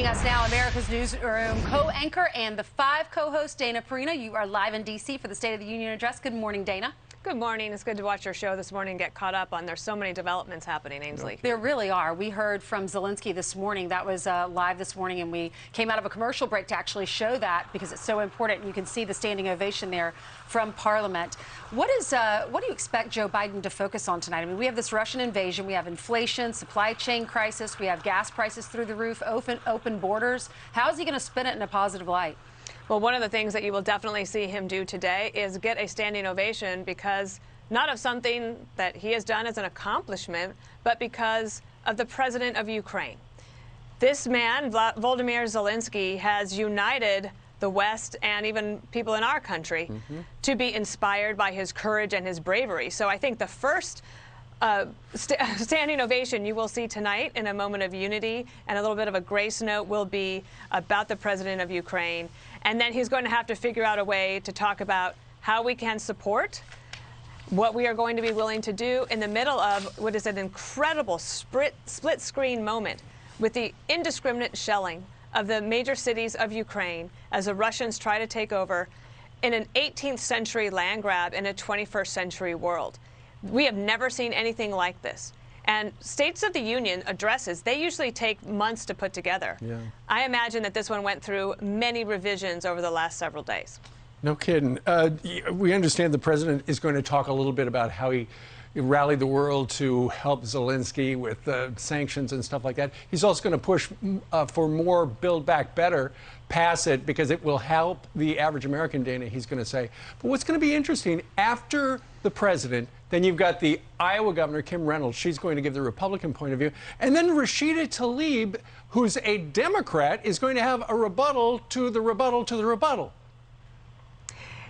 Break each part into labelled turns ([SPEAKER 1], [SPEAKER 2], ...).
[SPEAKER 1] Joining us now, America's Newsroom co-anchor and the 5 co-host, Dana Perino. You are live in D.C. for the State of the Union address. Good morning, Dana.
[SPEAKER 2] Good morning. It's good to watch your show this morning and get caught up on. There's so many developments happening, Ainsley.
[SPEAKER 1] There really are. We heard from Zelenskyy this morning. That was live this morning, and we came out of a commercial break to actually show that because it's so important. You can see the standing ovation there from Parliament. What do you expect Joe Biden to focus on tonight? I mean, we have this Russian invasion, we have inflation, supply chain crisis, we have gas prices through the roof, open borders. How is he going to spin it in a positive light?
[SPEAKER 2] Well, one of the things that you will definitely see him do today is get a standing ovation because not of something that he has done as an accomplishment, but because of the president of Ukraine. This man, Volodymyr Zelenskyy, has united the West and even people in our country to be inspired by his courage and his bravery. So I think the first standing ovation you will see tonight in a moment of unity and a little bit of a grace note will be about the president of Ukraine. And then he's going to have to figure out a way to talk about how we can support, what we are going to be willing to do in the middle of what is an incredible split-screen moment with the indiscriminate shelling of the major cities of Ukraine as the Russians try to take over in an 18th century land grab in a 21st century world. We have never seen anything like this. And States of the Union addresses, they usually take months to put together. Yeah. I imagine that this one went through many revisions over the last several days.
[SPEAKER 3] No kidding. We understand the president is going to talk a little bit about how he rallied the world to help Zelenskyy with sanctions and stuff like that. He's also going to push for more Build Back Better, pass it, because it will help the average American, Dana, he's going to say. But what's going to be interesting, after the president, then you've got the Iowa governor, Kim Reynolds. She's going to give the Republican point of view. And then Rashida Tlaib, who's a Democrat, is going to have a rebuttal to the rebuttal to the rebuttal.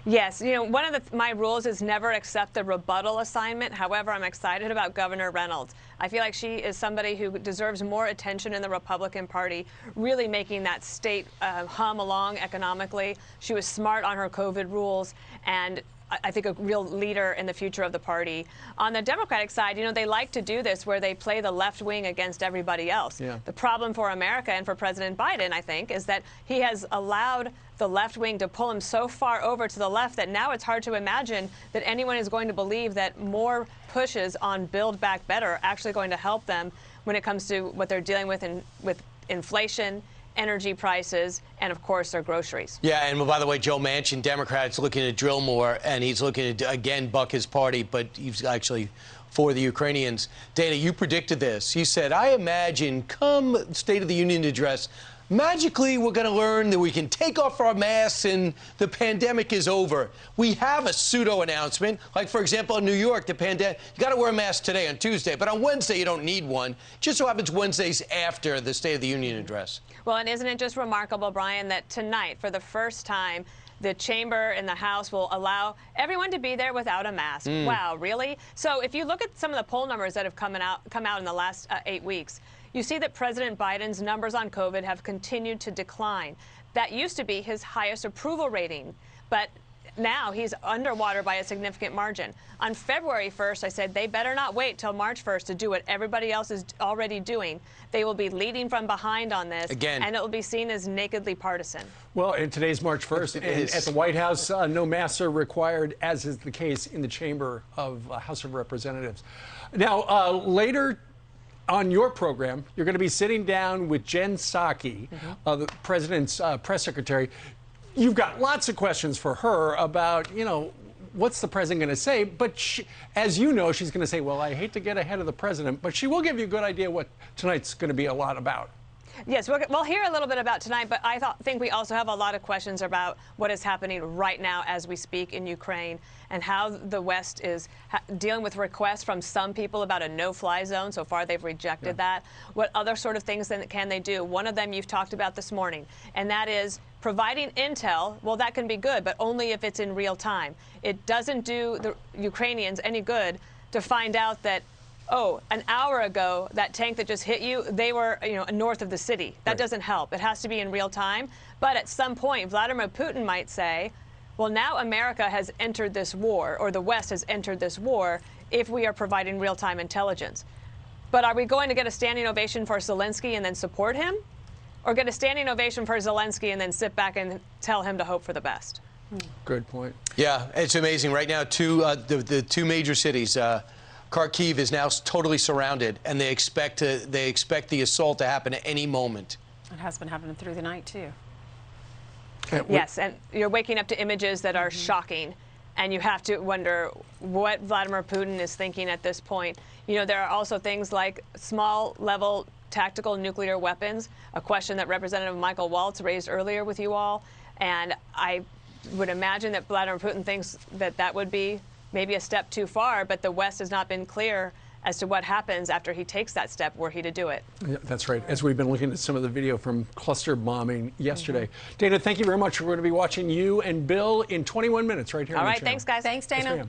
[SPEAKER 2] Yes, you know, one of my rules is never accept the rebuttal assignment. However, I'm excited about Governor Reynolds. I feel like she is somebody who deserves more attention in the Republican Party, really making that state hum along economically. She was smart on her COVID rules and I think a real leader in the future of the party. On the Democratic side, you know, they like to do this where they play the left wing against everybody else. Yeah. The problem for America and for President Biden, I think, is that he has allowed the left wing to pull him so far over to the left that now it's hard to imagine that anyone is going to believe that more pushes on Build Back Better are actually going to help them when it comes to what they're dealing with with inflation, energy prices, and of course their groceries.
[SPEAKER 4] Yeah, and by the way, Joe Manchin, Democrats, looking to drill more, and he's looking to again buck his party, but he's actually for the Ukrainians. Dana, you predicted this. You said, I imagine come State of the Union address, magically we're going to learn that we can take off our masks and the pandemic is over. We have a pseudo announcement, like for example in New York, the pandemic, you got to wear a mask today on Tuesday, but on Wednesday you don't need one. Just so happens Wednesday's after the State of the Union address.
[SPEAKER 2] Well, and isn't it just remarkable, Brian, that tonight, for the first time, the chamber in the House will allow everyone to be there without a mask. Wow, really? So if you look at some of the poll numbers that have come out in the last 8 weeks, you see that President Biden's numbers on COVID have continued to decline. That used to be his highest approval rating, but now he's underwater by a significant margin. On February 1st, I said they better not wait till March 1st to do what everybody else is already doing. They will be leading from behind on this, again, and it will be seen as nakedly partisan.
[SPEAKER 3] Well, and today's March 1st, and at the White House, no masks are required, as is the case in the chamber of House of Representatives. Now, later on your program, you're going to be sitting down with Jen Psaki, the president's press secretary. You've got lots of questions for her about, you know, what's the president going to say? But she, as you know, she's going to say, well, I hate to get ahead of the president, but she will give you a good idea what tonight's going to be a lot about.
[SPEAKER 2] Yes, we'll hear a little bit about tonight, but I think we also have a lot of questions about what is happening right now as we speak in Ukraine and how the West is dealing with requests from some people about a no-fly zone. So far, they've rejected that. What other sort of things can they do? One of them you've talked about this morning, and that is providing intel. Well, that can be good, but only if it's in real time. It doesn't do the Ukrainians any good to find out that, oh, an hour ago, that tank that just hit you, they were, you know, north of the city. That doesn't help. It has to be in real time. But at some point, Vladimir Putin might say, well, now America has entered this war, or the West has entered this war, if we are providing real-time intelligence. But are we going to get a standing ovation for Zelenskyy and then support him? or get a standing ovation for Zelenskyy and then sit back and tell him to hope for the best.
[SPEAKER 3] Good point.
[SPEAKER 4] Yeah, it's amazing. Right now, the two major cities, Kharkiv is now totally surrounded, and they expect the assault to happen at any moment.
[SPEAKER 1] It has been happening through the night, too.
[SPEAKER 2] Yes, and you're waking up to images that are shocking, and you have to wonder what Vladimir Putin is thinking at this point. You know, there are also things like small-level tactical nuclear weapons, a question that Representative Michael Waltz raised earlier with you all, and I would imagine that Vladimir Putin thinks that that would be maybe a step too far, but the West has not been clear as to what happens after he takes that step were he to do it.
[SPEAKER 3] Yeah, that's right. As we've been looking at some of the video from cluster bombing yesterday. Dana, thank you very much. We're going to be watching you and Bill in 21 minutes right here on the channel.
[SPEAKER 2] Thanks, guys.
[SPEAKER 1] Thanks, Dana.
[SPEAKER 3] Yes,